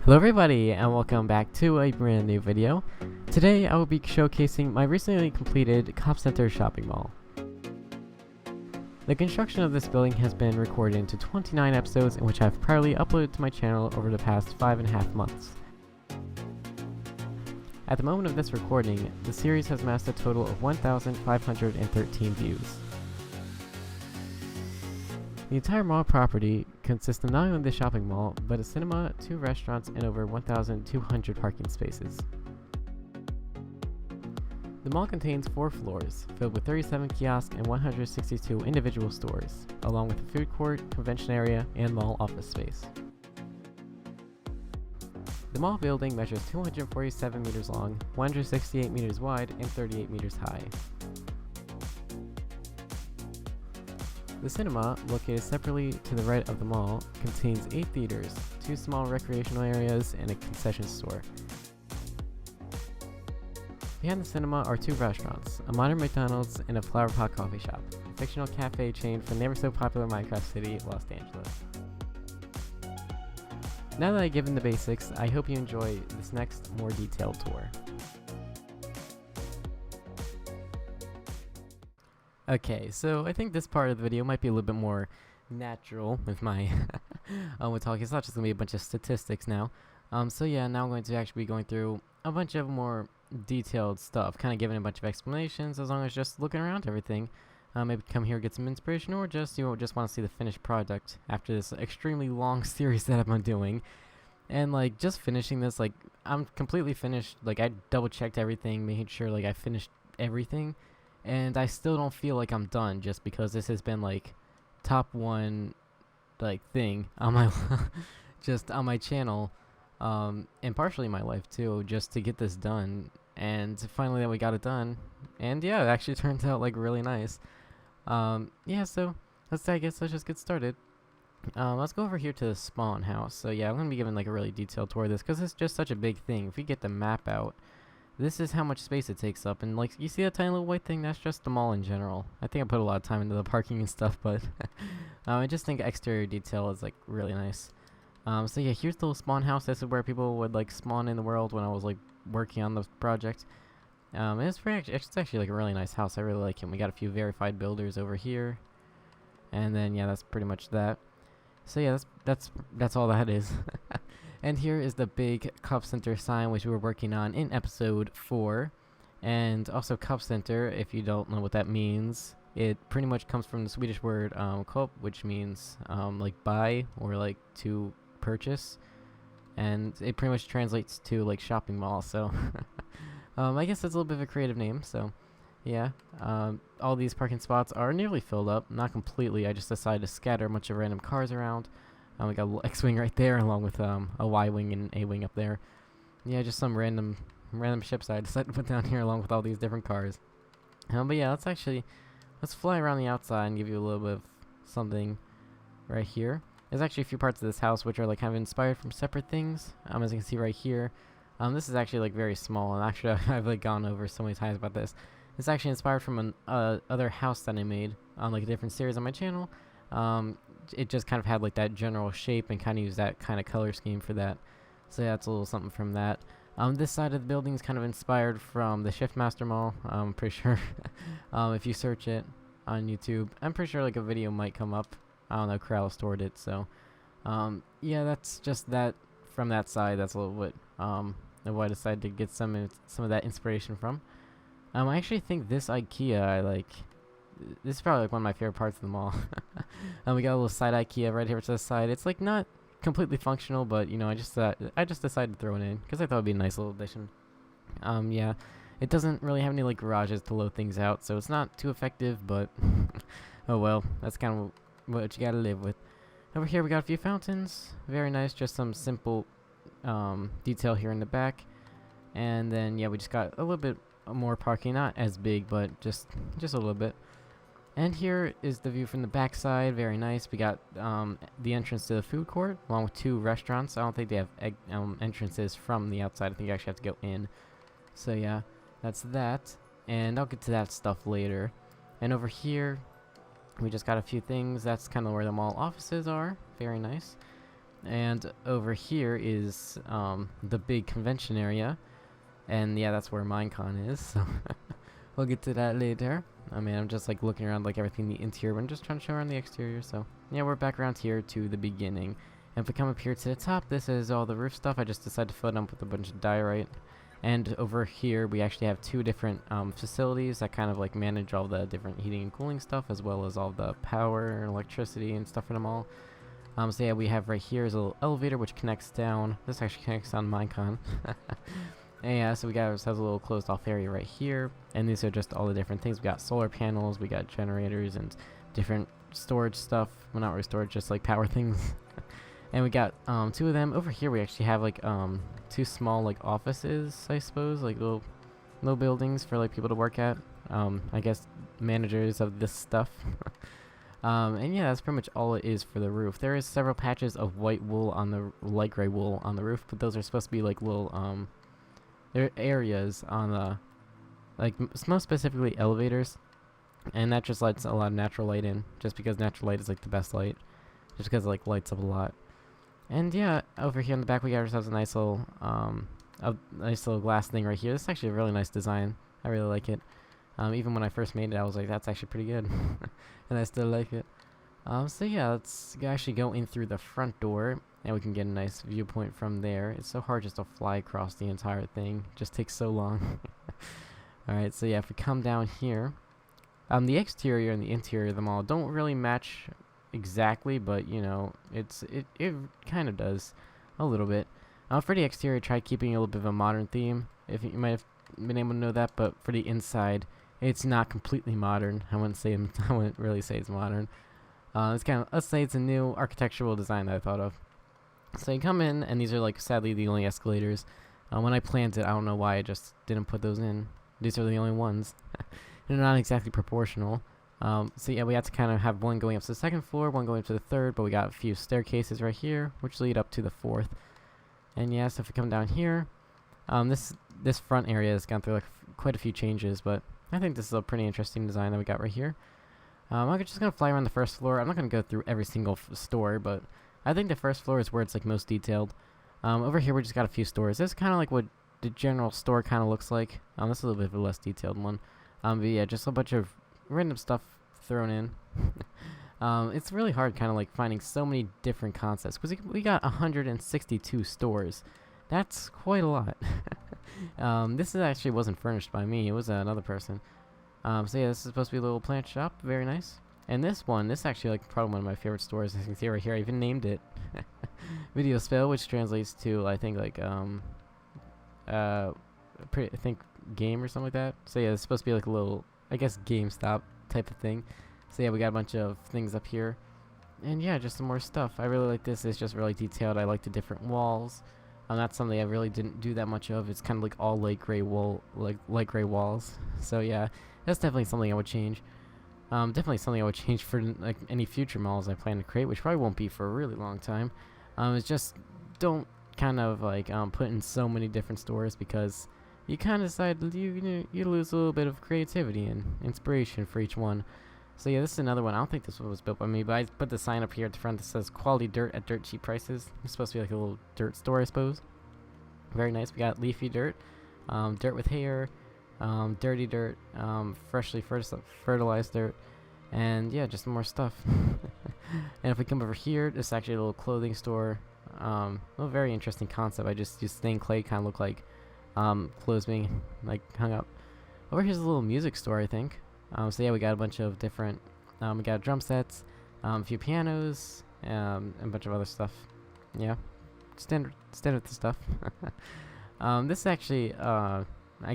Hello everybody and welcome back to a brand new video. Today I will be showcasing my recently completed Cop Center shopping mall. The construction of this building has been recorded into 29 episodes in which I've proudly uploaded to my channel over the past 5.5 months. At the moment of this recording, the series has amassed a total of 1,513 views. The entire mall property consists of not only the shopping mall, but a cinema, 2 restaurants, and over 1,200 parking spaces. The mall contains 4 floors, filled with 37 kiosks and 162 individual stores, along with a food court, convention area, and mall office space. The mall building measures 247 meters long, 168 meters wide, and 38 meters high. The cinema, located separately to the right of the mall, contains 8 theaters, 2 small recreational areas, and a concession store. Behind the cinema are 2 restaurants, a modern McDonald's and a Flower Pot coffee shop, a fictional cafe chain from the ever so popular Minecraft city, Los Angeles. Now that I've given the basics, I hope you enjoy this next, more detailed tour. Okay, so I think this part of the video might be a little bit more natural with my with talking. It's not just going to be a bunch of statistics now. So yeah, now I'm going to actually be going through a bunch of more detailed stuff, kind of giving a bunch of explanations as long as just looking around everything. Maybe come here, get some inspiration, or just, just want to see the finished product after this extremely long series that I've been doing. And like, just finishing this, like, I'm completely finished. Like, I double checked everything, making sure like I finished everything. And I still don't feel like I'm done, just because this has been like top one like thing on my just on my channel, and partially my life too, just to get this done. And finally that we got it done, and yeah, it actually turned out like really nice. Yeah, so let's just get started. Let's go over here to the spawn house. So yeah, I'm gonna be giving like a really detailed tour of this because it's just such a big thing. If we get the map out, this is how much space it takes up, and like, you see that tiny little white thing? That's just the mall in general. I think I put a lot of time into the parking and stuff, but I just think exterior detail is like really nice. So yeah, here's the little spawn house. This is where people would like spawn in the world when I was like working on the project. It's actually like a really nice house. I really like it. We got a few verified builders over here, and then yeah, that's pretty much that. So yeah, that's all that is. And here is the big Cop Center sign, which we were working on in episode 4. And also Cop Center, if you don't know what that means, it pretty much comes from the Swedish word "kop," which means like buy or like to purchase. And it pretty much translates to like shopping mall, so I guess that's a little bit of a creative name, so yeah. All these parking spots are nearly filled up, not completely. I just decided to scatter a bunch of random cars around. We got a little X-wing right there, along with a Y-wing and A-wing up there. Yeah, just some random ships I decided to put down here, along with all these different cars. But yeah, let's fly around the outside and give you a little bit of something right here. There's actually a few parts of this house which are like kind of inspired from separate things. As you can see right here, this is actually like very small, and actually I've like gone over so many times about this. It's actually inspired from an other house that I made on like a different series on my channel. It just kind of had like that general shape and kind of used that kind of color scheme for that. So yeah, it's a little something from that. This side of the building is kind of inspired from the Shiftmaster Mall. I'm pretty sure if you search it on YouTube, I'm pretty sure like a video might come up. I don't know, Corral stored it, so yeah, that's just that from that side. That's a little bit of what I decided to get some of that inspiration from. I actually think this IKEA, this is probably like one of my favorite parts of the mall. We got a little side IKEA right here to the side. It's like not completely functional, but I just decided to throw it in because I thought it'd be a nice little addition. Yeah, it doesn't really have any like garages to load things out, so it's not too effective, but oh well, that's kind of what you gotta live with. Over here we got a few fountains, very nice, just some simple detail here in the back. And then yeah, we just got a little bit more parking, not as big, but just a little bit. And here is the view from the back side, very nice. We got the entrance to the food court, along with 2 restaurants. I don't think they have entrances from the outside. I think you actually have to go in. So yeah, that's that. And I'll get to that stuff later. And over here, we just got a few things. That's kind of where the mall offices are. Very nice. And over here is the big convention area. And yeah, that's where Minecon is. So we'll get to that later. I mean, I'm just like looking around like everything in the interior, but I'm just trying to show around the exterior. So yeah, we're back around here to the beginning. And if we come up here to the top, this is all the roof stuff. I just decided to fill it up with a bunch of diorite. And over here, we actually have two different facilities that kind of like manage all the different heating and cooling stuff, as well as all the power and electricity and stuff for them all. So yeah, we have right here is a little elevator which connects down. This actually connects down to Minecon. And yeah, so we got ourselves a little closed off area right here. And these are just all the different things. We got solar panels, we got generators, and different storage stuff. Well, not really storage, just like power things. And we got two of them. Over here we actually have like two small like offices, I suppose, like little buildings for like people to work at. I guess managers of this stuff. And yeah, that's pretty much all it is for the roof. There is several patches of white wool on the light gray wool on the roof, but those are supposed to be like little areas on the most specifically elevators, and that just lets a lot of natural light in, just because natural light is like the best light, just because it like lights up a lot. And yeah, over here in the back we got ourselves a nice little glass thing right here. This is actually a really nice design. I really like it. Even when I first made it, I was like, that's actually pretty good. And I still like it. So yeah, let's actually go in through the front door, and we can get a nice viewpoint from there. It's so hard just to fly across the entire thing. It just takes so long. Alright, so yeah, if we come down here, the exterior and the interior of the mall don't really match exactly, but you know, it kind of does a little bit. For the exterior, I tried keeping a little bit of a modern theme, if you might have been able to know that, but for the inside, it's not completely modern. I wouldn't really say it's modern. It's kind of, let's say it's a new architectural design that I thought of. So you come in, and these are like sadly the only escalators. When I planned it, I don't know why I just didn't put those in. These are the only ones. They're not exactly proportional. So yeah, we had to kind of have one going up to the second floor, one going up to the third, but we got a few staircases right here, which lead up to the fourth. And yeah, so if we come down here, this front area has gone through like quite a few changes, but I think this is a pretty interesting design that we got right here. I'm just going to fly around the first floor. I'm not going to go through every single store, but I think the first floor is where it's like most detailed. Over here we just got a few stores. This is kind of like what the general store kind of looks like. This is a little bit of a less detailed one. But yeah, just a bunch of random stuff thrown in. It's really hard kind of like finding so many different concepts, because we got 162 stores. That's quite a lot. This actually wasn't furnished by me. It was another person. So yeah, this is supposed to be a little plant shop. Very nice. And this is actually like probably one of my favorite stores. As you can see right here, I even named it Videospell, which translates to, I think, like I think game or something like that. So yeah, it's supposed to be like a little, I guess, GameStop type of thing. So yeah, we got a bunch of things up here, and yeah, just some more stuff. I really like this. It's just really detailed. I like the different walls. That's something I really didn't do that much of. It's kind of like all light gray light gray walls. So yeah, that's definitely something I would change. Definitely something I would change for like any future malls I plan to create, which probably won't be for a really long time. It's just don't kind of like put in so many different stores, because you kind of decide you lose a little bit of creativity and inspiration for each one. So yeah, this is another one. I don't think this one was built by me, but I put the sign up here at the front that says quality dirt at dirt cheap prices. It's supposed to be like a little dirt store, I suppose. Very nice. We got leafy dirt, dirt with hair, dirty dirt, freshly fertilized dirt, and yeah, just more stuff. And if we come over here, this is actually a little clothing store. A very interesting concept. I just used stained clay, kind of look like clothes being like hung up. Over here's a little music store, I think. So yeah, we got a bunch of different, we got drum sets, a few pianos, and a bunch of other stuff. Yeah, standard stuff. This is actually, I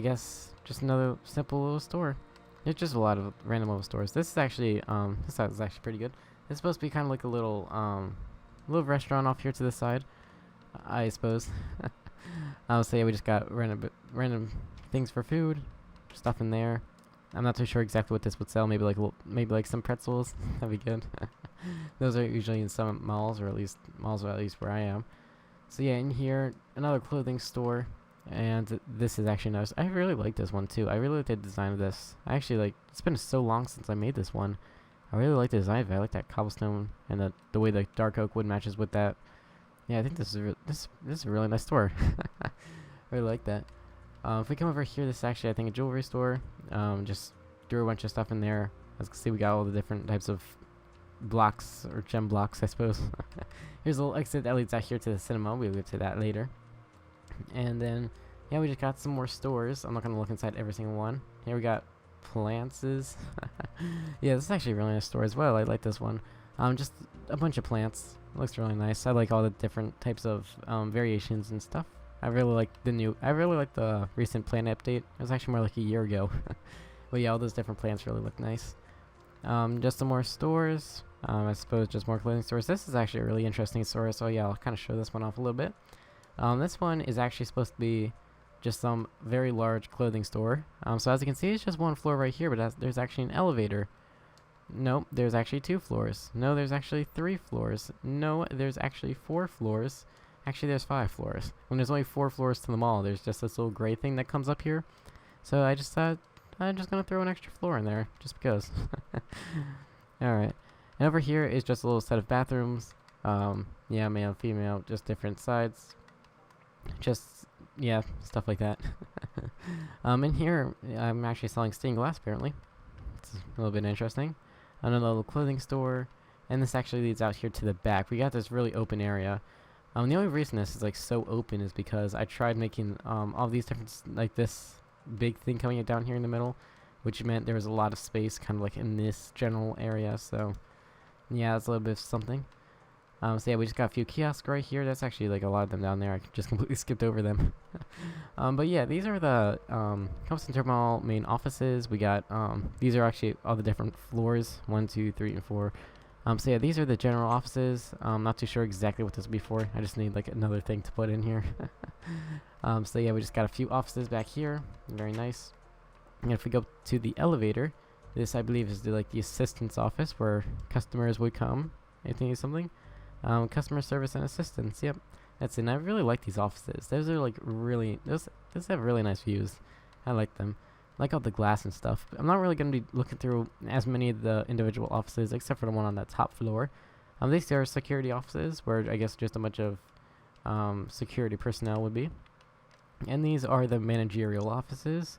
guess, just another simple little store. It's just a lot of random little stores. This is actually, this side is actually pretty good. It's supposed to be kind of like a little restaurant off here to the side, I suppose. So yeah, we just got random things for food, stuff in there. I'm not too sure exactly what this would sell. Maybe like some pretzels. That'd be good. Those are usually in some malls, or at least where I am. So yeah, in here, another clothing store, and this is actually nice. I really like this one too. I really like the design of this. I actually like. It's been so long since I made this one. I really like the design of it. I like that cobblestone and the way the dark oak wood matches with that. Yeah, I think this is a really nice store. I really like that. If we come over here, this is actually, I think, a jewelry store. Just threw a bunch of stuff in there. As you can see, we got all the different types of blocks, or gem blocks, I suppose. Here's a little exit that leads out here to the cinema. We'll get to that later. And then, yeah, we just got some more stores. I'm not going to look inside every single one. Here we got plants. Yeah, this is actually a really nice store as well. I like this one. Just a bunch of plants. It looks really nice. I like all the different types of variations and stuff. I really like the recent plant update. It was actually more like a year ago. But yeah, all those different plants really look nice. Just some more stores. I suppose just more clothing stores. This is actually a really interesting store, so yeah, I'll kind of show this one off a little bit. This one is actually supposed to be just some very large clothing store. So as you can see, it's just one floor right here, but there's actually an elevator. Nope, there's actually 2 floors. No, there's actually 3 floors. No, there's actually 4 floors. Actually, there's 5 floors. When there's only 4 floors to the mall, there's just this little gray thing that comes up here. So I just thought, I'm just gonna throw an extra floor in there, just because. Alright. And over here is just a little set of bathrooms. Yeah, male, female, just different sides. Just, yeah, stuff like that. In here, I'm actually selling stained glass, apparently. It's a little bit interesting. Another little clothing store. And this actually leads out here to the back. We got this really open area. The only reason this is like so open is because I tried making all these different, like this big thing coming down here in the middle, which meant there was a lot of space kind of like in this general area. So yeah, that's a little bit of something. So yeah, we just got a few kiosks right here. That's actually like a lot of them down there. I just completely skipped over them. But yeah, these are the Compass Terminal main offices. We got these are actually all the different floors, 1, 2, 3, and 4. So yeah, these are the general offices. I'm not too sure exactly what this will be for. I just need like another thing to put in here. So yeah, we just got a few offices back here. Very nice. And if we go to the elevator, this I believe is the assistant's office where customers would come. I think it's something. Customer service and assistance. Yep, that's it. And I really like these offices. Those are like really those have really nice views. I like them. I like all the glass and stuff. I'm not really going to be looking through as many of the individual offices except for the one on that top floor. These are security offices where I guess just a bunch of security personnel would be. And these are the managerial offices.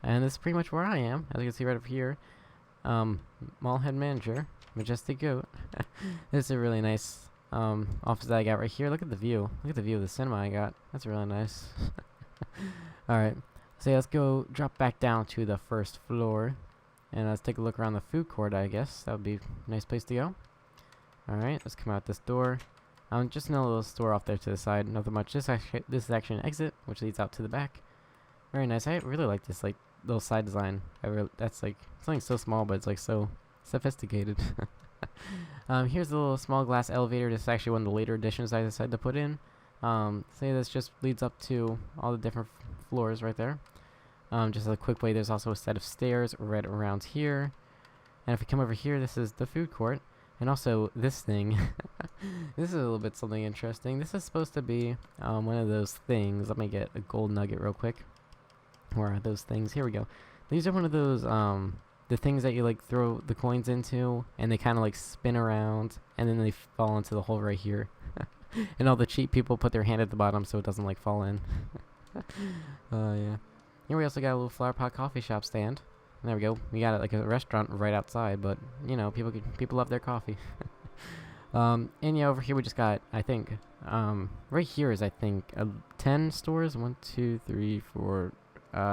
And this is pretty much where I am, as you can see right up here. Mall head manager, Majestic Goat. This is a really nice office that I got right here. Look at the view. Look at the view of the cinema I got. That's really nice. Alright. So yeah, let's go drop back down to the first floor. And let's take a look around the food court, I guess. That would be a nice place to go. Alright, let's come out this door. Just another little store off there to the side. Nothing much. This is actually an exit, which leads out to the back. Very nice. I really like this little side design. That's like something so small, but it's like so sophisticated. Here's a little small glass elevator. This is actually one of the later additions I decided to put in. So yeah, this just leads up to all the different floors right there. Just a quick way, there's also a set of stairs right around here. And if we come over here, this is the food court. And also this thing. This is a little bit something interesting. This is supposed to be one of those things. Let me get a gold nugget real quick. Where are those things? Here we go. These are one of those the things that you like throw the coins into, and they kind of like spin around, and then they fall into the hole right here. And all the cheap people put their hand at the bottom so it doesn't like fall in. Yeah. Here we also got a little flower pot coffee shop stand. There we go. We got it like a restaurant right outside, but you know, people love their coffee. And yeah, over here we just got, I think, right here is I think 10 stores. 1, 2, 3, 4.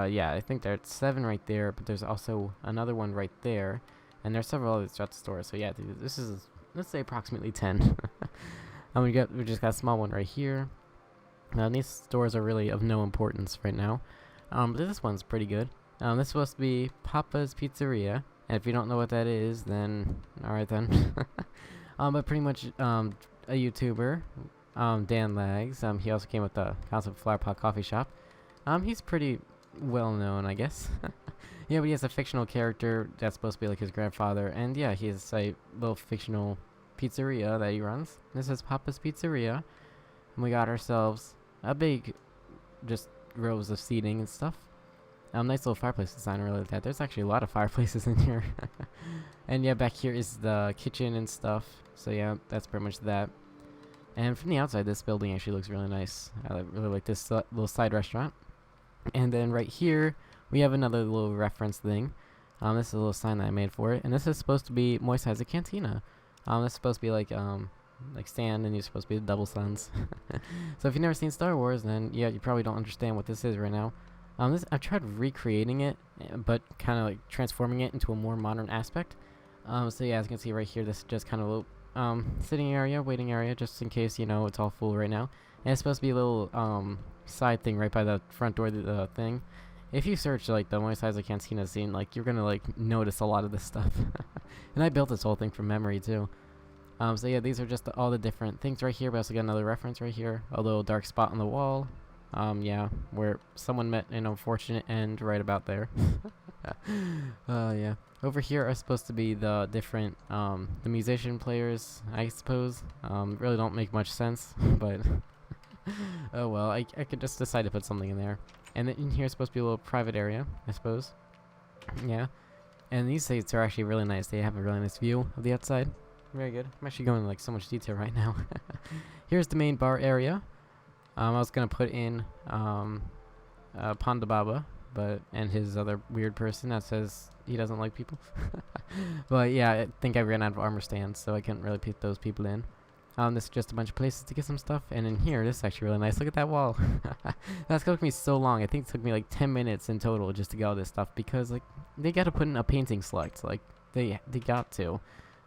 Yeah, I think there's 7 right there, but there's also another one right there, and there's several others throughout the store. So yeah, this is, let's say, approximately 10. And we just got a small one right here. Now these stores are really of no importance right now, but this one's pretty good. This is supposed to be Papa's Pizzeria, and if you don't know what that is, then alright then. But pretty much a YouTuber, Dan Lags. He also came with the concept of Flower Pot Coffee Shop. He's pretty well known, I guess. Yeah, but he has a fictional character that's supposed to be like his grandfather, and yeah, he has a little fictional pizzeria that he runs. This is Papa's Pizzeria, and we got ourselves a big, just rows of seating and stuff. Nice little fireplace design, I really like that. There's actually a lot of fireplaces in here. And yeah, back here is the kitchen and stuff. So yeah, that's pretty much that. And from the outside, this building actually looks really nice. I really like this little side restaurant. And then right here, we have another little reference thing. This is a little sign that I made for it, and this is supposed to be Moist has a cantina. This is supposed to be like Stan, and you're supposed to be the double sons. So if you've never seen Star Wars, then yeah, you probably don't understand what this is right now. I've tried recreating it, but kind of like transforming it into a more modern aspect. So yeah, as you can see right here, this is just kind of a little sitting area, waiting area, just in case it's all full right now. And it's supposed to be a little side thing right by the front door of the thing. If you search like the Moist Size of Cantina scene, like you're gonna like notice a lot of this stuff. And I built this whole thing from memory too. So yeah, these are just all the different things right here. We also got another reference right here, a little dark spot on the wall. Yeah, where someone met an unfortunate end right about there. Yeah. Over here are supposed to be the different, the musician players, I suppose. Really don't make much sense, but oh well, I could just decide to put something in there. And then in here is supposed to be a little private area, I suppose. Yeah. And these seats are actually really nice. They have a really nice view of the outside. Very good. I'm actually going into like so much detail right now. Here's the main bar area. I was gonna put in Panda Baba, and his other weird person that says he doesn't like people. But yeah, I think I ran out of armor stands, so I couldn't really put those people in. This is just a bunch of places to get some stuff, and in here, this is actually really nice. Look at that wall. That's took me so long. I think it took me like 10 minutes in total just to get all this stuff, because like they got to put in a painting select. Like they got to.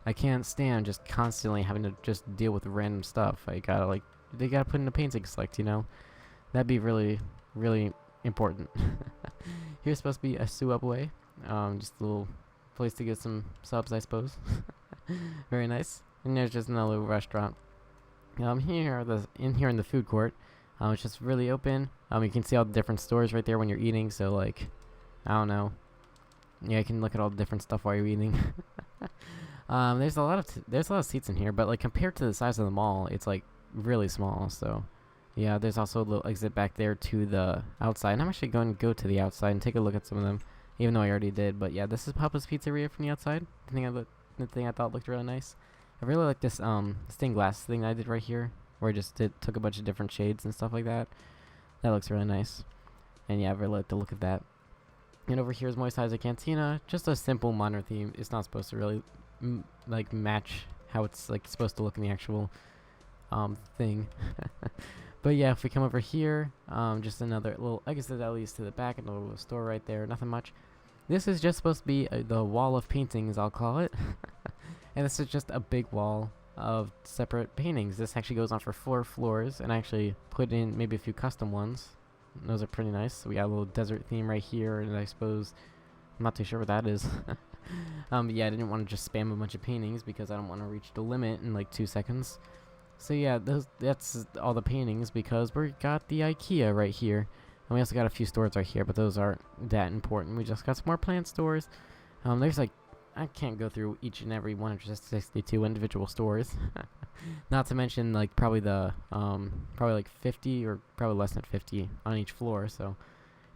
I can't stand just constantly having to just deal with random stuff. They gotta put in a painting select, That'd be really, really important. Here's supposed to be a subway. Just a little place to get some subs, I suppose. Very nice. And there's just another little restaurant. Here in the food court, it's just really open. You can see all the different stores right there when you're eating. So like, I don't know. Yeah, you can look at all the different stuff while you're eating. There's a lot of seats in here, but like compared to the size of the mall, it's like really small. So yeah, there's also a little exit back there to the outside. And I'm actually going to go to the outside and take a look at some of them, even though I already did. But yeah, this is Papa's Pizzeria from the outside. The thing I thought looked really nice. I really like this stained glass thing I did right here, where I just took a bunch of different shades and stuff like that. That looks really nice. And yeah, I really like the look of that. And over here is Moist Size Cantina, just a simple modern theme. It's not supposed to really like match how it's like supposed to look in the actual thing. But yeah, if we come over here, just another little exit that leads to the back and a little store right there. Nothing much. This is just supposed to be the wall of paintings, I'll call it. And this is just a big wall of separate paintings. This actually goes on for 4 floors, and I actually put in maybe a few custom ones. Those are pretty nice. So we got a little desert theme right here, and I suppose I'm not too sure what that is. Yeah, I didn't want to just spam a bunch of paintings because I don't want to reach the limit in like 2 seconds. So yeah, that's all the paintings because we got the IKEA right here. And we also got a few stores right here, but those aren't that important. We just got some more plant stores. There's like, I can't go through each and every 162 individual stores. Not to mention like probably like 50 or probably less than 50 on each floor. So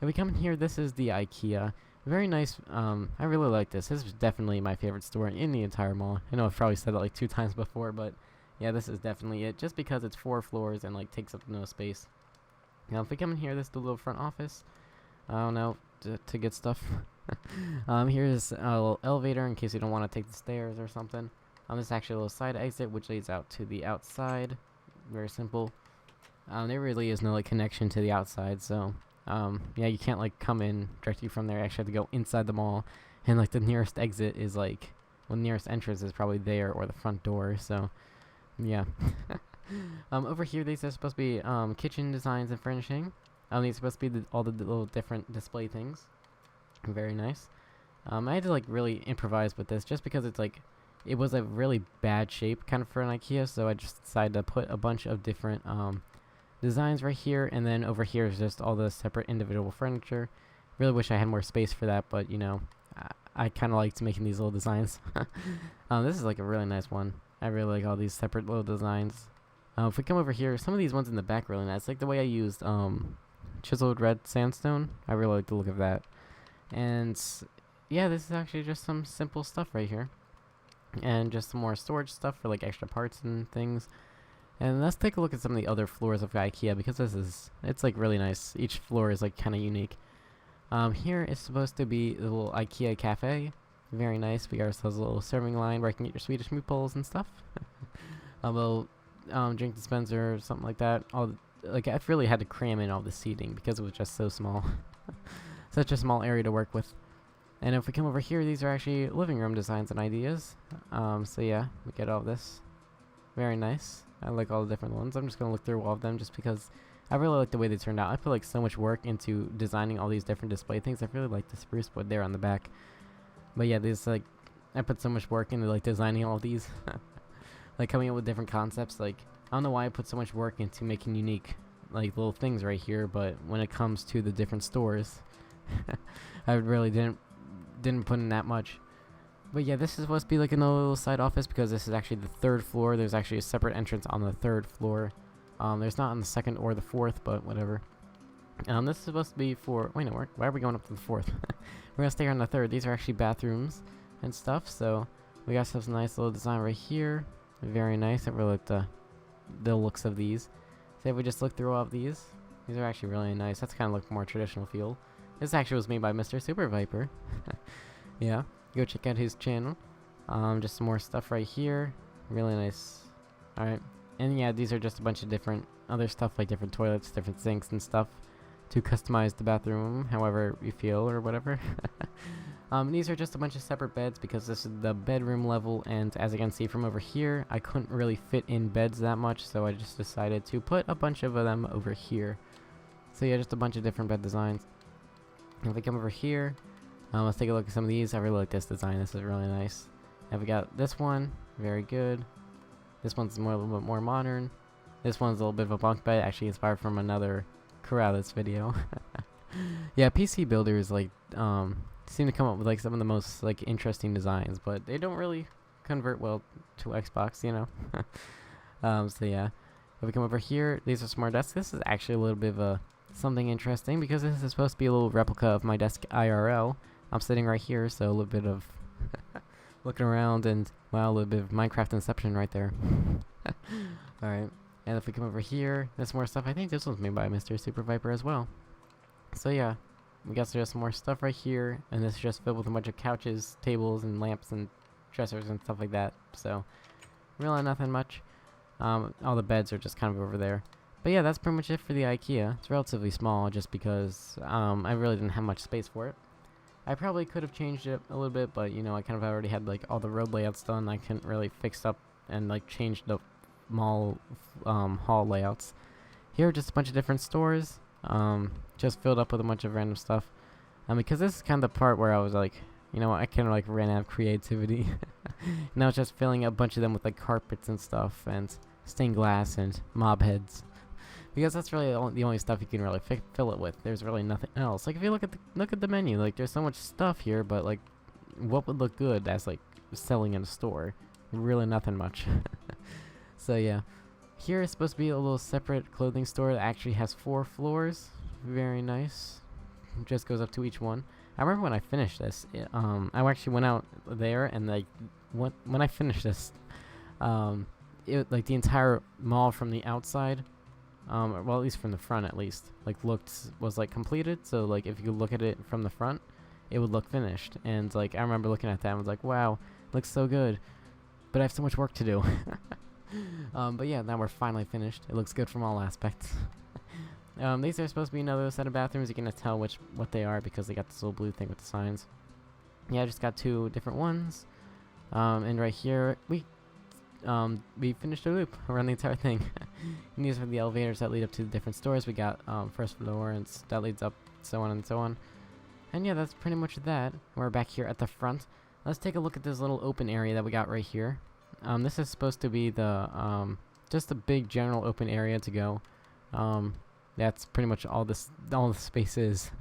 if we come in here, this is the IKEA. Very nice. I really like this. This is definitely my favorite store in the entire mall. I know I've probably said that like 2 times before, but yeah, this is definitely it. Just because it's 4 floors and like takes up no space. Now, if we come in here, this is the little front office. I don't know, to get stuff. Here's a little elevator in case you don't want to take the stairs or something. This is actually a little side exit which leads out to the outside. Very simple. There really is no like connection to the outside, so yeah, you can't like come in directly from there. You actually have to go inside the mall, and like the nearest exit is like, well, the nearest entrance is probably there or the front door. So yeah. Over here, these are supposed to be kitchen designs and furnishing. These are supposed to be all the little different display things. Very nice. I had to like really improvise with this just because it's like it was a really bad shape kind of for an IKEA, so I just decided to put a bunch of different designs right here, and then over here is just all the separate individual furniture. Really wish I had more space for that, but you know, I kind of liked making these little designs. This is like a really nice one. I really like all these separate little designs. If we come over here, some of these ones in the back are really nice. Like the way I used chiseled red sandstone. I really like the look of that. And yeah, this is actually just some simple stuff right here. And just some more storage stuff for like extra parts and things. And let's take a look at some of the other floors of IKEA, because it's like really nice. Each floor is like kind of unique. Here is supposed to be the little IKEA cafe. Very nice. We got ourselves a little serving line where I can get your Swedish meatballs and stuff. A little drink dispenser or something like that. Like I've really had to cram in all the seating because it was just so small. Such a small area to work with. And if we come over here, these are actually living room designs and ideas. So yeah, we get all this. Very nice. I like all the different ones. I'm just gonna look through all of them just because I really like the way they turned out. I put like so much work into designing all these different display things. I really like the spruce wood there on the back. But yeah, these like I put so much work into like designing all of these. Like coming up with different concepts. Like I don't know why I put so much work into making unique like little things right here, but when it comes to the different stores, I really didn't put in that much. But yeah, this is supposed to be like another little side office because this is actually the 3rd floor. There's actually a separate entrance on the 3rd floor. There's not on the 2nd or the 4th, but whatever. This is supposed to be for... Wait, no, why are we going up to the 4th? We're gonna stay here on the 3rd. These are actually bathrooms and stuff, so we got some nice little design right here. Very nice. I really like the looks of these. So if we just look through all of these are actually really nice. That's kind of like more traditional feel. This actually was made by Mr. Super Viper. Yeah. Go check out his channel. Just some more stuff right here. Really nice. Alright. And yeah, these are just a bunch of different other stuff, like different toilets, different sinks and stuff to customize the bathroom however you feel or whatever. These are just a bunch of separate beds because this is the bedroom level, and as you can see from over here, I couldn't really fit in beds that much, so I just decided to put a bunch of them over here. So yeah, just a bunch of different bed designs. If we come over here, let's take a look at some of these. I really like this design. This is really nice. And we got this one. Very good. This one's a little bit more modern. This one's a little bit of a bunk bed. Actually inspired from another Corrales video. Yeah, PC builders like seem to come up with like some of the most like interesting designs, but they don't really convert well to Xbox, you know. So yeah. If we come over here, these are some more desks. This is actually a little bit of something interesting because this is supposed to be a little replica of my desk IRL. I'm sitting right here, so a little bit of looking around and, well, a little bit of Minecraft Inception right there. Alright, and if we come over here, there's more stuff. I think this one's made by Mr. Super Viper as well. So yeah, we got just some more stuff right here, and this is just filled with a bunch of couches, tables, and lamps, and dressers, and stuff like that. So, really nothing much. All the beds are just kind of over there. But yeah, that's pretty much it for the IKEA. It's relatively small just because I really didn't have much space for it. I probably could have changed it a little bit, but you know, I kind of already had like all the road layouts done. I couldn't really fix up and like change the mall hall layouts. Here are just a bunch of different stores, just filled up with a bunch of random stuff. Because this is kind of the part where I was like, you know what, I kind of like ran out of creativity. Now it's just filling a bunch of them with like carpets and stuff and stained glass and mob heads. Because that's really the only stuff you can really fill it with. There's really nothing else. Like if you look at the menu, like there's so much stuff here, but like what would look good as like selling in a store? Really nothing much. So yeah, here is supposed to be a little separate clothing store that actually has 4 floors. Very nice. It just goes up to each one. I remember when I finished this, I actually went out there and like when I finished this, it like the entire mall from the outside. Well, at least from the front, at least, like was like completed. So like if you could look at it from the front, it would look finished. And like I remember looking at that and was like, wow, looks so good, but I have so much work to do. But yeah, now we're finally finished. It looks good from all aspects. These are supposed to be another set of bathrooms. You can tell what they are because they got this little blue thing with the signs. Yeah, I just got 2 different ones. And right here we finished a loop around the entire thing. And these are the elevators that lead up to the different stores. We got first floor and that leads up, so on and so on. And yeah, that's pretty much that. We're back here at the front. Let's take a look at this little open area that we got right here. This is supposed to be the just a big general open area to go. That's pretty much all the space is.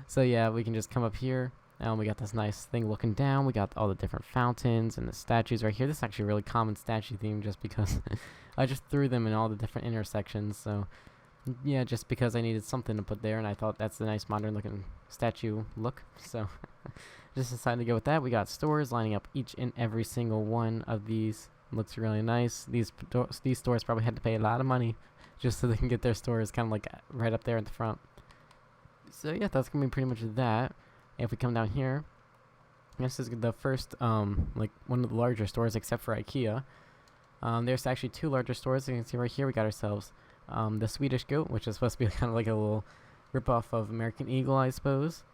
So yeah, we can just come up here. We got this nice thing looking down. We got all the different fountains and the statues right here. This is actually a really common statue theme just because I just threw them in all the different intersections. So yeah, just because I needed something to put there, and I thought that's a nice modern looking statue look. So just decided to go with that. We got stores lining up each and every single one of these Looks really nice. These stores probably had to pay a lot of money just so they can get their stores kind of like right up there at the front. So yeah, that's gonna be pretty much that. If we come down here, this is the first like one of the larger stores except for IKEA. There's actually two larger stores. You can see right here we got ourselves the Swedish Goat, which is supposed to be kind of like a little ripoff of American Eagle, I suppose.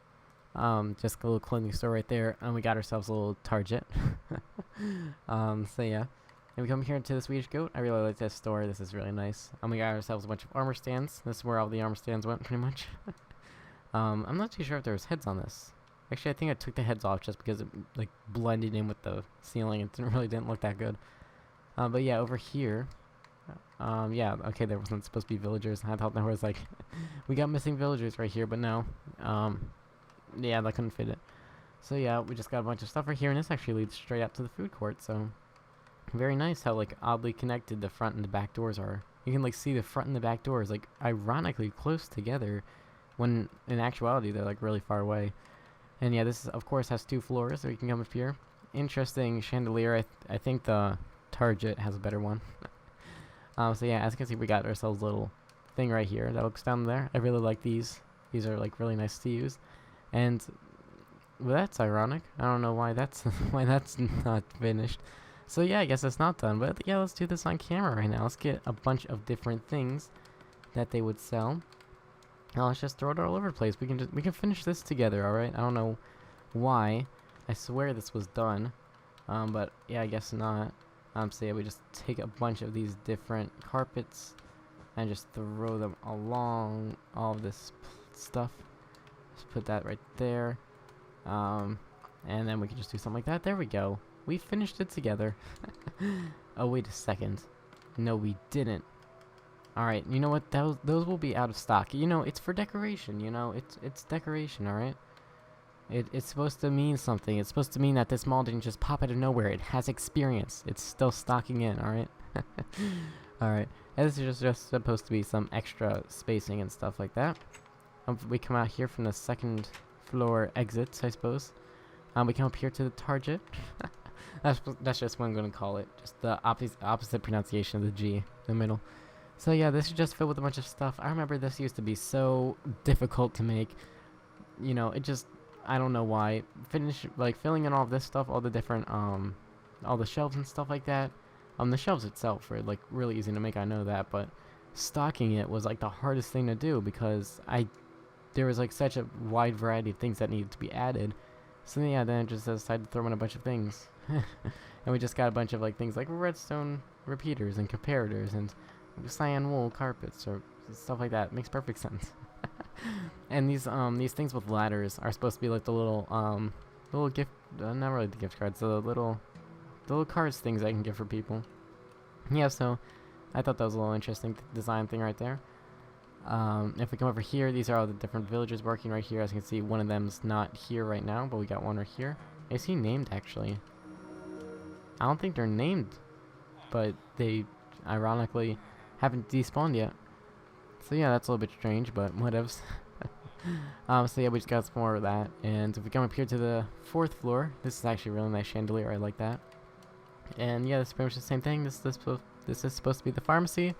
Just a little clothing store right there, and we got ourselves a little Target. So yeah, and we come here to the Swedish Goat. I really like this store. This is really nice. We got ourselves a bunch of armor stands. This is where all the armor stands went, pretty much. I'm not too sure if there was heads on this. Actually, I think I took the heads off just because it like blended in with the ceiling. It didn't look that good. But yeah, over here, yeah, okay, there wasn't supposed to be villagers. I thought there was like, we got missing villagers right here, but no. Yeah, that couldn't fit it. So yeah, we just got a bunch of stuff right here, and this actually leads straight out to the food court. So very nice how like oddly connected the front and the back doors are. You can like see the front and the back doors like ironically close together, when in actuality they're like really far away. And yeah, this is, of course has 2 floors, so you can come up here. Interesting chandelier. I think the Target has a better one. So yeah, as you can see, we got ourselves a little thing right here that looks down there. I really like these. These are like really nice to use. And well, that's ironic. I don't know why that's why that's not finished. So yeah, I guess it's not done. But yeah, let's do this on camera right now. Let's get a bunch of different things that they would sell. Now let's just throw it all over the place. We can finish this together. All right. I don't know why. I swear this was done. But yeah, I guess not. So yeah, we just take a bunch of these different carpets and just throw them along all of this stuff. Just put that right there. And then we can just do something like that. There we go. We finished it together. Oh, wait a second. No, we didn't. Alright, you know what? Those will be out of stock. You know, it's for decoration, you know? It's decoration, alright? It's supposed to mean something. It's supposed to mean that this mall didn't just pop out of nowhere. It has experience. It's still stocking in, alright? Alright. And this is just supposed to be some extra spacing and stuff like that. We come out here from the second floor exits, I suppose. We come up here to the Target. That's just what I'm going to call it. Just the opposite pronunciation of the G in the middle. So yeah, this is just filled with a bunch of stuff. I remember this used to be so difficult to make. You know, it just, I don't know why. Filling in all of this stuff, all the different, all the shelves and stuff like that. The shelves itself were like really easy to make, I know that, but stocking it was like the hardest thing to do because there was like such a wide variety of things that needed to be added. So yeah, then I just decided to throw in a bunch of things. And we just got a bunch of like things like redstone repeaters and comparators and cyan wool carpets or stuff like that. Makes perfect sense. And these things with ladders are supposed to be like the little gift, not really the gift cards, the little cards things I can give for people. Yeah, so I thought that was a little interesting design thing right there. If we come over here, these are all the different villagers working right here. As you can see, one of them's not here right now, but we got one right here. Is he named, actually? I don't think they're named, but they ironically haven't despawned yet. So yeah, that's a little bit strange, but whatevs. So yeah, we just got some more of that. And if we come up here to the 4th floor, this is actually a really nice chandelier. I like that. And yeah, this is pretty much the same thing. This is supposed to be the pharmacy.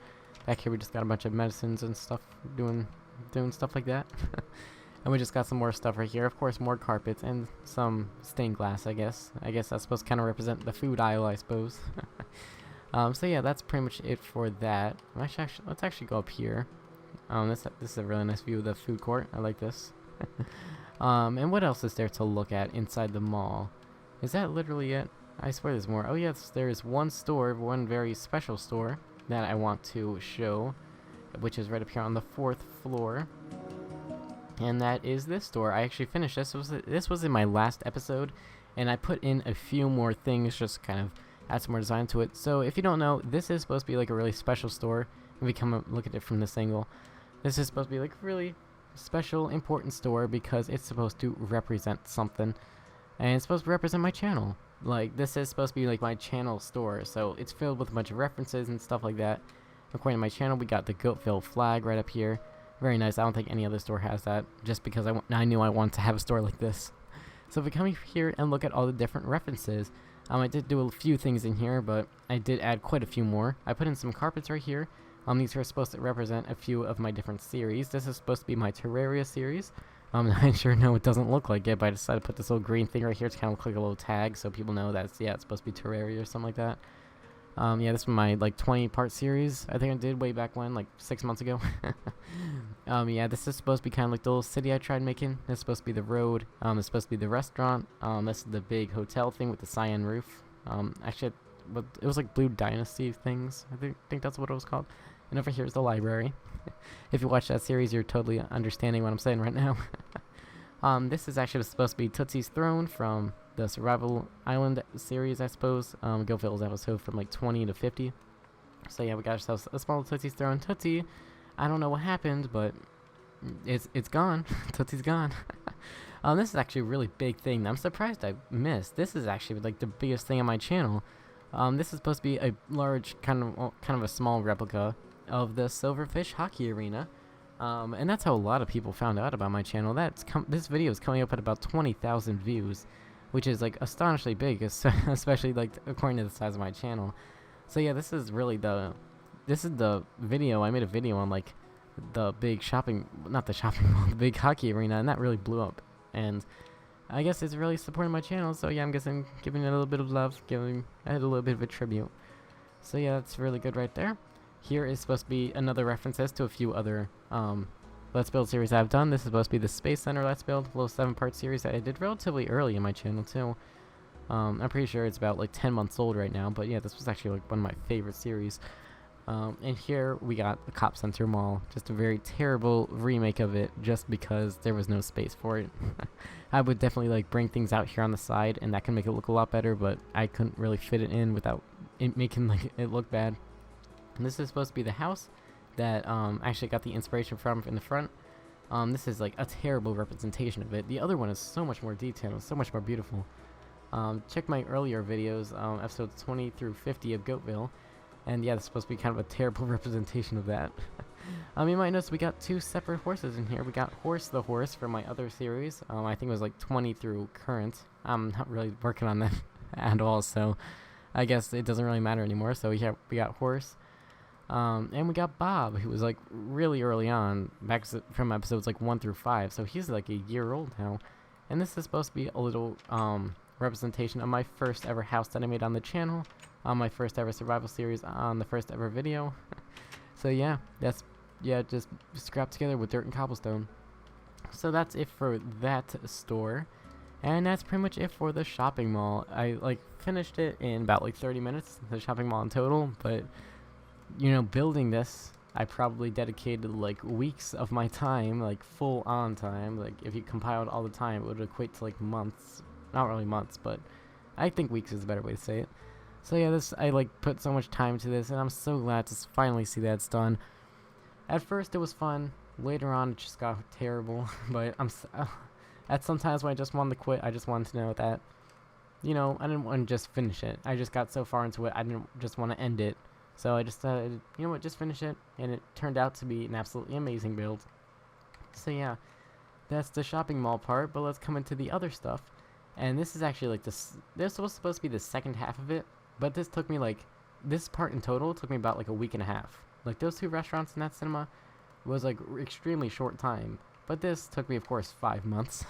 Back here we just got a bunch of medicines and stuff, doing stuff like that. And we just got some more stuff right here. Of course, more carpets and some stained glass, I guess. I guess that's supposed to kind of represent the food aisle, I suppose. So yeah, that's pretty much it for that. Let's actually go up here. This is a really nice view of the food court. I like this. And what else is there to look at inside the mall? Is that literally it? I swear there's more. Oh yes, there is one store, one very special store that I want to show, which is right up here on the 4th floor. And that is this store. I actually finished this. This was in my last episode, and I put in a few more things, just kind of add some more design to it. So if you don't know, this is supposed to be like a really special store. If we come up, look at it from this angle, this is supposed to be like a really special, important store because it's supposed to represent something, and it's supposed to represent my channel. Like, this is supposed to be like my channel store, so it's filled with a bunch of references and stuff like that. According to my channel, we got the Goatville flag right up here. Very nice. I don't think any other store has that, just because I knew I wanted to have a store like this. So if we come here and look at all the different references, I did do a few things in here, but I did add quite a few more. I put in some carpets right here. These are supposed to represent a few of my different series. This is supposed to be my Terraria series. I sure know it doesn't look like it, but I decided to put this little green thing right here to kind of look like a little tag so people know that it's supposed to be Terraria or something like that. Yeah, this was my like 20-part series I think I did way back when, like 6 months ago. Yeah, this is supposed to be kind of like the little city I tried making. This is supposed to be the road. This is supposed to be the restaurant. This is the big hotel thing with the cyan roof. Actually, but it was like Blue Dynasty things. I think that's what it was called. And over here is the library. If you watch that series, you're totally understanding what I'm saying right now. This is actually supposed to be Tootsie's Throne from the Survival Island series, I suppose. Goatville's episode from like 20 to 50. So yeah, we got ourselves a small Tootsie's Throne. Tootsie, I don't know what happened, but it's gone. Tootsie's gone. This is actually a really big thing that I'm surprised I missed. This is actually like the biggest thing on my channel. This is supposed to be a large, kind of a small replica of the Silverfish Hockey Arena. And that's how a lot of people found out about my channel. This video is coming up at about 20,000 views, which is like astonishingly big, especially like according to the size of my channel. So yeah, this is the video. I made a video on like the big not the shopping mall, the big hockey arena, and that really blew up. And I guess it's really supporting my channel. So yeah, I'm guessing giving it a little bit of love, giving it a little bit of a tribute. So yeah, that's really good right there. Here is supposed to be another references to a few other Let's Build series I've done. This is supposed to be the Space Center Let's Build, a little 7-part series that I did relatively early in my channel too. I'm pretty sure it's about like 10 months old right now, but yeah, this was actually like one of my favorite series. And here we got the Cop Center Mall, just a very terrible remake of it just because there was no space for it. I would definitely like bring things out here on the side and that can make it look a lot better, but I couldn't really fit it in without it making like it look bad. And this is supposed to be the house that actually got the inspiration from in the front. This is like a terrible representation of it. The other one is so much more detailed, so much more beautiful. Check my earlier videos, episodes 20 through 50 of Goatville, and yeah, this is supposed to be kind of a terrible representation of that. You might notice we got 2 separate horses in here. We got Horse the Horse from my other series. I think it was like 20 through current. I'm not really working on that at all, so I guess it doesn't really matter anymore. So we got Horse. And we got Bob, who was like really early on, back from episodes like 1 through 5, so he's like a year old now. And this is supposed to be a little representation of my first ever house that I made on the channel, on my first ever survival series, on the first ever video. So yeah, just scrapped together with dirt and cobblestone. So that's it for that store. And that's pretty much it for the shopping mall. I like finished it in about like 30 minutes, the shopping mall in total, but you know, building this, I probably dedicated like weeks of my time, like full on time. Like if you compiled all the time, it would equate to like months. Not really months, but I think weeks is a better way to say it. So yeah, I like put so much time to this, and I'm so glad to finally see that it's done. At first it was fun. Later on it just got terrible. But at sometimes when I just wanted to quit, I just wanted to know that, you know, I didn't want to just finish it. I just got so far into it, I didn't just want to end it. So I just decided, you know what, just finish it, and it turned out to be an absolutely amazing build. So yeah, that's the shopping mall part, but let's come into the other stuff. And this is actually like this was supposed to be the second half of it, but this took me like, this part in total took me about like a week and a half. Like those 2 restaurants in that cinema was like extremely short time, but this took me of course 5 months.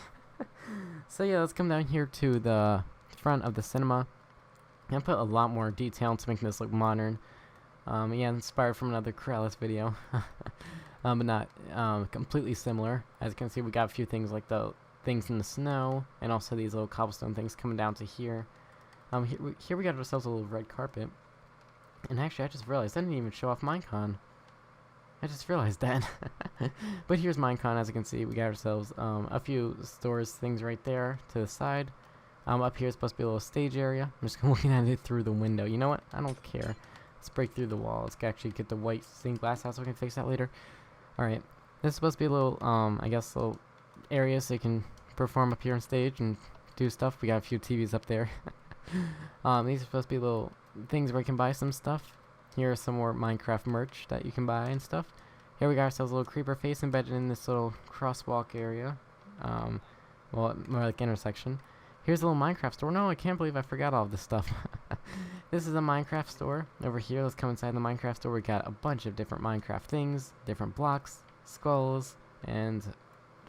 So yeah, let's come down here to the front of the cinema. I put a lot more detail to make this look modern. Yeah, inspired from another Keralis video, but not completely similar. As you can see, we got a few things like the things in the snow, and also these little cobblestone things coming down to here. Here we got ourselves a little red carpet. And actually, I just realized I didn't even show off Minecon. I just realized that. But here's Minecon. As you can see, we got ourselves a few stores things right there to the side. Up here is supposed to be a little stage area. I'm just looking at it through the window. You know what? I don't care. Let's break through the wall. Let's actually get the white stained glass out so we can fix that later. Alright. This is supposed to be a little, I guess, little area so you can perform up here on stage and do stuff. We got a few TVs up there. These are supposed to be little things where you can buy some stuff. Here are some more Minecraft merch that you can buy and stuff. Here we got ourselves a little creeper face embedded in this little crosswalk area. Well, more like intersection. here's a little Minecraft store. No, I can't believe I forgot all of this stuff. This is a Minecraft store. Over here, let's come inside the Minecraft store. We got a bunch of different Minecraft things, different blocks, skulls, and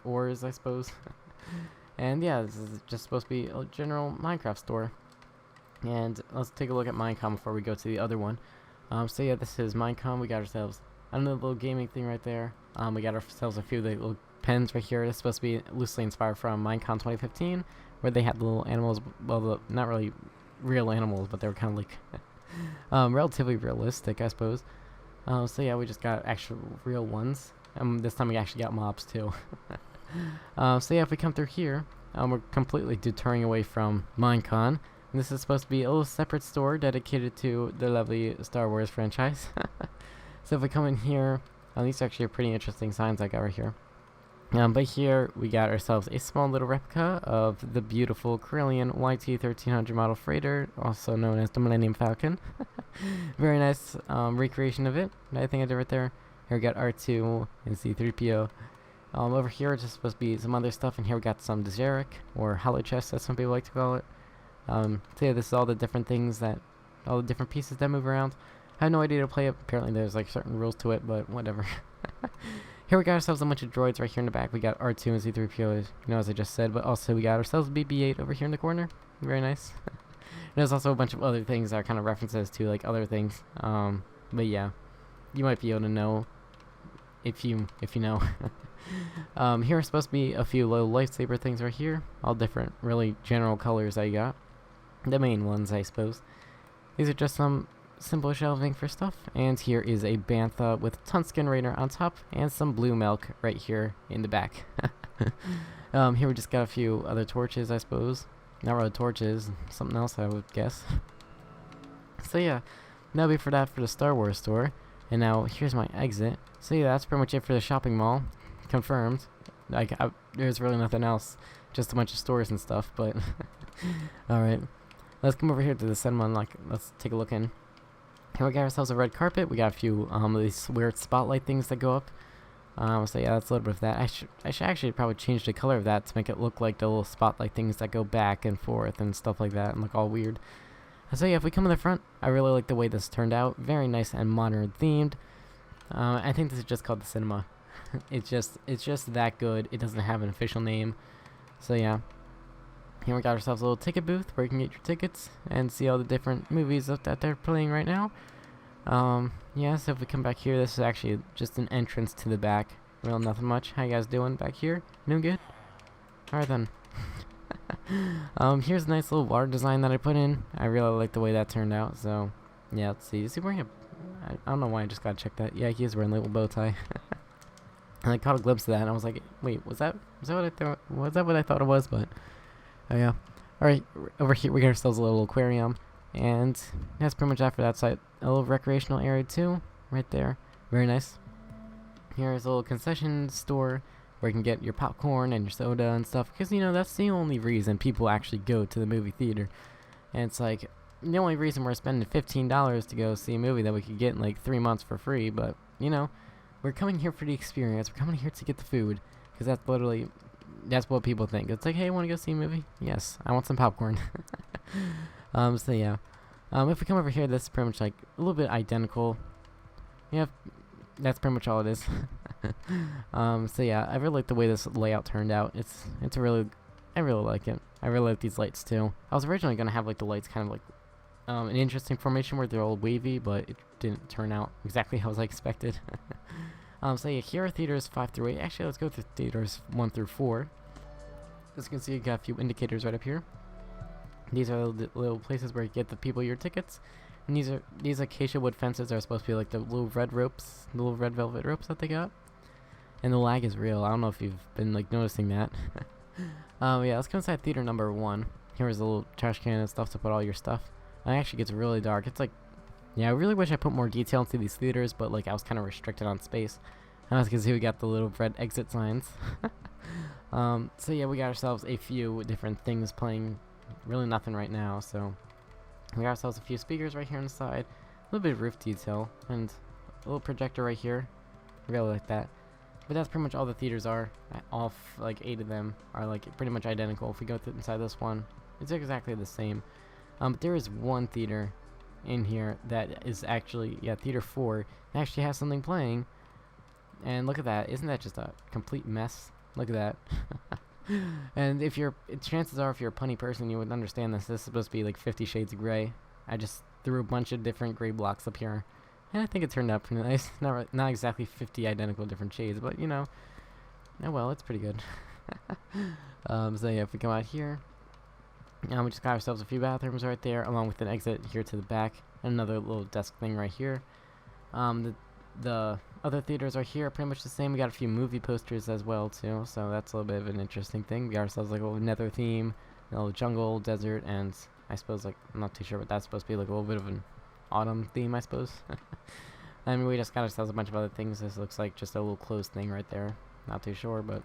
ores, I suppose. And yeah, this is just supposed to be a general Minecraft store. And let's take a look at Minecon before we go to the other one. So yeah, this is Minecon. We got ourselves another little gaming thing right there. We got ourselves a few of the little pens right here. It's supposed to be loosely inspired from Minecon 2015, where they had the little animals. Well, not really real animals, but they were kind of like relatively realistic, I suppose. So yeah, we just got actual real ones. This time we actually got mobs too. So yeah, if we come through here, we're completely detouring away from Minecon. And this is supposed to be a little separate store dedicated to the lovely Star Wars franchise. So if we come in here, these are actually pretty interesting signs I got right here. But here we got ourselves a small little replica of the beautiful Corellian YT-1300 model freighter, also known as the Millennium Falcon. Very nice recreation of it. I think I did right there. Here we got R2 and C-3PO. Over here it's just supposed to be some other stuff, and here we got some Dezeric, or Hollow Chest as some people like to call it. So yeah, this is all the different things all the different pieces that move around. I have no idea to play it. Apparently there's like certain rules to it, but whatever. Here we got ourselves a bunch of droids right here in the back. We got R2 and C-3PO, as I just said, but also we got ourselves BB-8 over here in the corner. Very nice. There's also a bunch of other things that are kind of references to like other things. But yeah, you might be able to know if you know. Here are supposed to be a few little lightsaber things right here. All different, really general colors I got. The main ones, I suppose. These are just some simple shelving for stuff. And here is a Bantha with Tunskin Raider on top and some blue milk right here in the back. Here we just got a few other torches, I suppose. Not really torches, something else I would guess. So yeah, that'll be for that for the Star Wars store. And now here's my exit. So yeah, that's pretty much it for the shopping mall. Confirmed. Like, there's really nothing else. Just a bunch of stores and stuff, but alright. Let's come over here to the cinema and let's take a look in. Here we got ourselves a red carpet. We got a few of these weird spotlight things that go up. So yeah, that's a little bit of that. I should actually probably change the color of that to make it look like the little spotlight things that go back and forth and stuff like that and look all weird. So yeah, if we come in the front, I really like the way this turned out. Very nice and modern themed. I think this is just called the cinema. It's just that good. It doesn't have an official name. So yeah. Here we got ourselves a little ticket booth where you can get your tickets and see all the different movies that they're playing right now. Yeah, so if we come back here, this is actually just an entrance to the back. Real nothing much. How you guys doing back here? Doing good? Alright then. Here's a nice little water design that I put in. I really like the way that turned out, so yeah, let's see. Is he wearing I don't know why I just gotta check that. Yeah, he is wearing a little bow tie. And I caught a glimpse of that and I was like, wait, was that what I thought? Was that what I thought it was? But oh yeah. Alright, over here we got ourselves a little aquarium. And that's pretty much after that site. A little recreational area too, right there. Very nice. Here's a little concession store where you can get your popcorn and your soda and stuff. Because, that's the only reason people actually go to the movie theater. And it's like, the only reason we're spending $15 to go see a movie that we could get in like 3 months for free. But, we're coming here for the experience. We're coming here to get the food. Because that's what people think. It's like, hey, want to go see a movie? Yes, I want some popcorn. So yeah. If we come over here, this is pretty much like a little bit identical. Yeah, that's pretty much all it is. So yeah, I really like the way this layout turned out. I really like it. I really like these lights too. I was originally gonna have like the lights kind of like an interesting formation where they're all wavy, but it didn't turn out exactly how I expected. So yeah, here are theaters 5 through 8. Actually, let's go through theaters 1 through 4. As you can see, you got a few indicators right up here. These are the little places where you get the people your tickets. And these acacia wood fences are supposed to be like the little red ropes, the little red velvet ropes that they got. And the lag is real. I don't know if you've been like noticing that. Yeah, let's go inside theater number 1. Here's a little trash can and stuff to put all your stuff. And it actually gets really dark. It's like, yeah, I really wish I put more detail into these theaters, but like I was kind of restricted on space. And as you can see, we got the little red exit signs. So yeah, we got ourselves a few different things playing. Really nothing right now, so we got ourselves a few speakers right here on the side, a little bit of roof detail, and a little projector right here. I really like that. But that's pretty much all the theaters are. All like 8 of them are like pretty much identical. If we go inside this one, It's exactly the same. But there is one theater in here that is actually, yeah, Theater 4. It actually has something playing. And look at that. Isn't that just a complete mess? Look at that. And chances are, if you're a punny person, you would understand this. This is supposed to be like 50 Shades of Grey. I just threw a bunch of different gray blocks up here. And I think it turned out pretty nice. Not exactly 50 identical different shades, but you know. Oh well, it's pretty good. So yeah, if we come out here, we just got ourselves a few bathrooms right there, along with an exit here to the back, and another little desk thing right here. The other theaters are here, pretty much the same. We got a few movie posters as well too, so that's a little bit of an interesting thing. We got ourselves like a little nether theme, a little jungle, desert, and I suppose like I'm not too sure what that's supposed to be, like a little bit of an autumn theme, I suppose. I mean, we just got ourselves a bunch of other things. This looks like just a little closed thing right there. Not too sure, but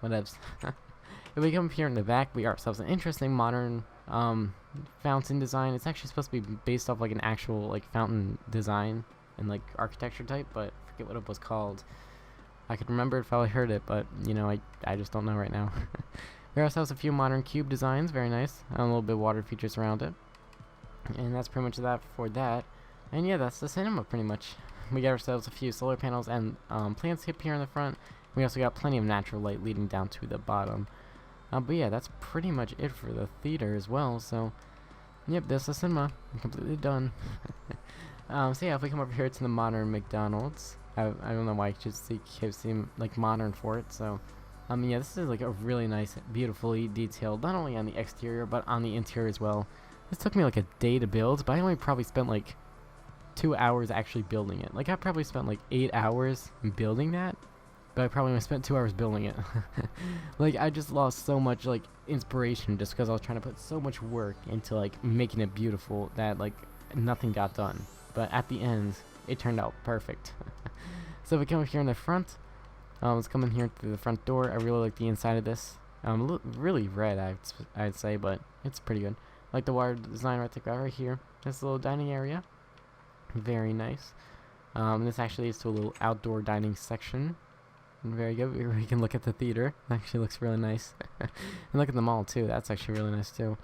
whatevs. If we come up here in the back, we got ourselves an interesting modern fountain design. It's actually supposed to be based off like an actual like fountain design and like architecture type, but I forget what it was called. I could remember it if I heard it, but you know, I just don't know right now. We got ourselves a few modern cube designs, very nice, and a little bit of water features around it. And that's pretty much that for that. And yeah, that's the cinema pretty much. We got ourselves a few solar panels and landscape here in the front. We also got plenty of natural light leading down to the bottom. But yeah, that's pretty much it for the theater as well. So, yep, this is the cinema. I'm completely done. So yeah, if we come over here to the modern McDonald's, I don't know why I just keep seem like modern for it. So, yeah, this is like a really nice, beautifully detailed, not only on the exterior but on the interior as well. This took me like a day to build, but I only probably spent like 2 hours actually building it. Like I probably spent like 8 hours building that, but I probably only spent 2 hours building it. Like I just lost so much like inspiration just because I was trying to put so much work into like making it beautiful that like nothing got done. But at the end, it turned out perfect. So if we come up here in the front, let's come in here through the front door. I really like the inside of this. Really red, I'd say, but it's pretty good. I like the water design right here. This little dining area, very nice. This actually leads to a little outdoor dining section. Very good. We can look at the theater. It actually looks really nice. And look at the mall too. That's actually really nice too.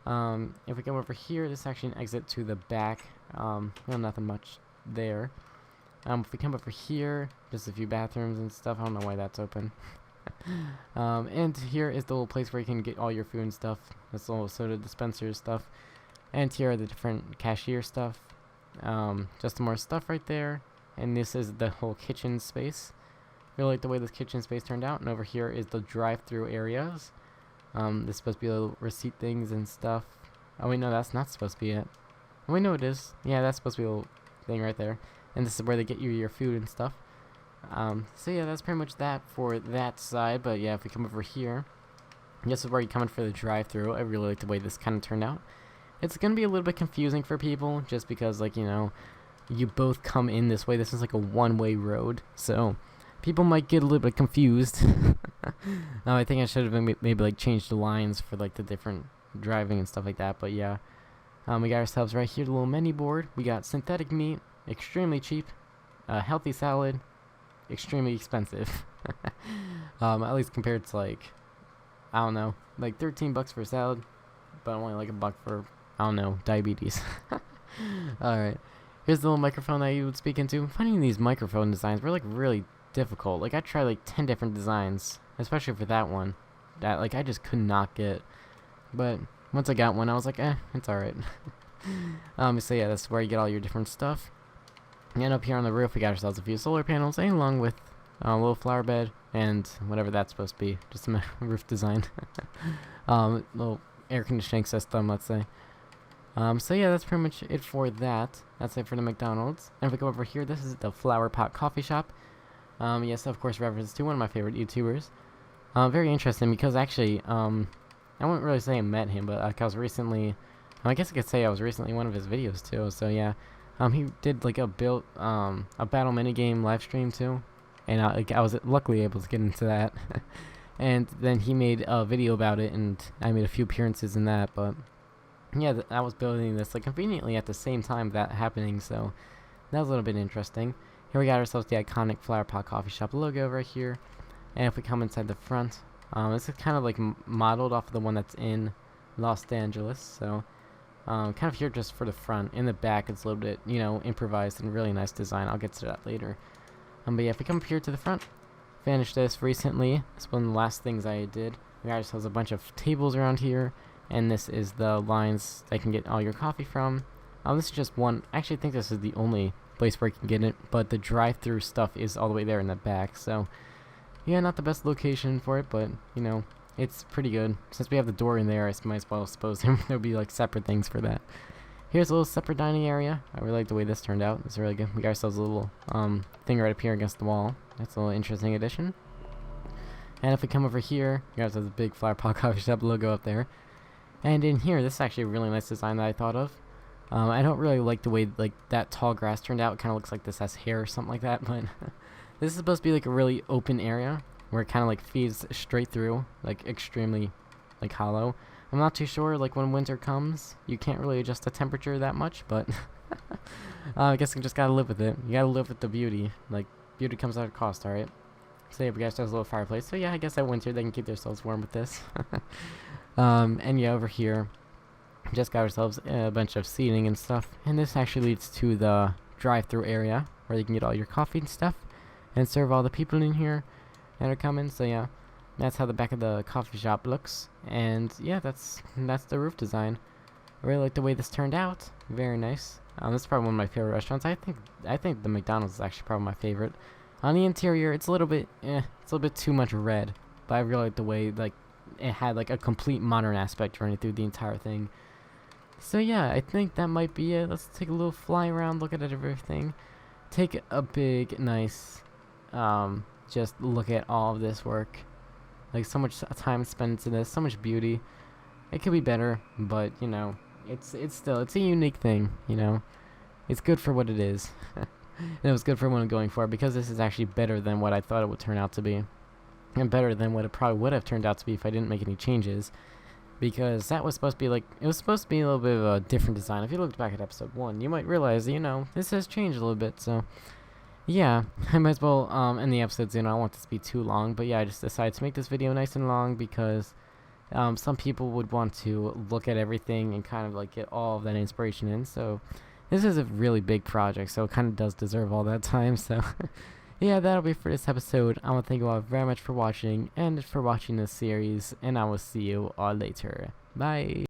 If we come over here, this is actually an exit to the back. Well, nothing much there. If we come over here, just a few bathrooms and stuff. I don't know why that's open. And here is the little place where you can get all your food and stuff. This little soda dispenser stuff. And here are the different cashier stuff. Just more stuff right there. And this is the whole kitchen space. Really like the way this kitchen space turned out. And over here is the drive-through areas. This is supposed to be little receipt things and stuff. Oh wait, no, that's not supposed to be it. Oh wait, no, it is. Yeah, that's supposed to be a little thing right there. And this is where they get you your food and stuff. So yeah, that's pretty much that for that side. But yeah, if we come over here, this is where you're coming for the drive-through. I really like the way this kind of turned out. It's gonna be a little bit confusing for people, just because, like, you know, you both come in this way. This is like a one-way road, so people might get a little bit confused. I think I should have maybe like changed the lines for like the different driving and stuff like that. But yeah, we got ourselves right here the little menu board. We got synthetic meat, extremely cheap, healthy salad, extremely expensive. At least compared to like, I don't know, like 13 bucks for a salad, but only like $1 for, I don't know, diabetes. Alright, here's the little microphone that you would speak into. Finding these microphone designs were like really difficult. Like I tried like 10 different designs, especially for that one, that like I just could not get. But once I got one, I was like, it's alright. So yeah, that's where you get all your different stuff. And up here on the roof, we got ourselves a few solar panels, along with a little flower bed and whatever that's supposed to be, just a roof design. Little air conditioning system, let's say. So yeah, that's pretty much it for that. That's it for the McDonald's. And if we go over here, this is the Flower Pot Coffee Shop. Yes, of course, reference to one of my favorite YouTubers. Very interesting because actually, I wouldn't really say I met him, but I was recently, I guess I could say I was recently in one of his videos too. So yeah, he did like a battle minigame live stream too, and I was luckily able to get into that. And then he made a video about it, and I made a few appearances in that. But yeah, I was building this like conveniently at the same time that happening, so that was a little bit interesting. Here we got ourselves the iconic Flower Pot Coffee Shop logo right here. And if we come inside the front, this is kind of like modeled off of the one that's in Los Angeles. So kind of here just for the front. In the back, it's a little bit, you know, improvised and really nice design. I'll get to that later. But yeah, if we come up here to the front, finished this recently. It's one of the last things I did. We got ourselves a bunch of tables around here, and this is the lines that you can get all your coffee from. This is just one. I actually think this is the only place where you can get it, but the drive-through stuff is all the way there in the back. So yeah, not the best location for it, but you know, it's pretty good. Since we have the door in there, I might as well suppose there'll be like separate things for that. Here's a little separate dining area. I really like the way this turned out. It's really good. We got ourselves a little thing right up here against the wall. That's a little interesting addition. And if we come over here, you guys have the big Flower Pot Coffee Shop logo up there. And in here, this is actually a really nice design that I thought of. I don't really like the way like that tall grass turned out. It kind of looks like this has hair or something like that. But this is supposed to be like a really open area where it kind of like feeds straight through, like extremely like hollow. I'm not too sure, like when winter comes, you can't really adjust the temperature that much, but I guess you just gotta live with it. You gotta live with the beauty. Like, beauty comes at a cost, alright? So yeah, we got a little fireplace. So yeah, I guess that winter they can keep themselves warm with this. And yeah, over here, just got ourselves a bunch of seating and stuff. And this actually leads to the drive-through area where you can get all your coffee and stuff and serve all the people in here that are coming. So yeah, that's how the back of the coffee shop looks. And yeah, that's the roof design. I really like the way this turned out. Very nice. This is probably one of my favorite restaurants. I think the McDonald's is actually probably my favorite. On the interior, it's a little bit it's a little bit too much red, but I really like the way like it had like a complete modern aspect running through the entire thing. So yeah, I think that might be it. Let's take a little fly around, look at everything, take a big nice just look at all of this work. Like, so much time spent into this, so much beauty. It could be better, but you know, it's a unique thing, you know. It's good for what it is. And it was good for what I'm going for, because this is actually better than what I thought it would turn out to be. And better than what it probably would have turned out to be if I didn't make any changes. Because that was supposed to be like, it was supposed to be a little bit of a different design. If you looked back at episode 1, you might realize, you know, this has changed a little bit, so yeah, I might as well end the episode soon. I don't want this to be too long, but yeah, I just decided to make this video nice and long because some people would want to look at everything and kind of like get all of that inspiration in. So this is a really big project, so it kind of does deserve all that time. So yeah, that'll be for this episode. I want to thank you all very much for watching and for watching this series, and I will see you all later. Bye.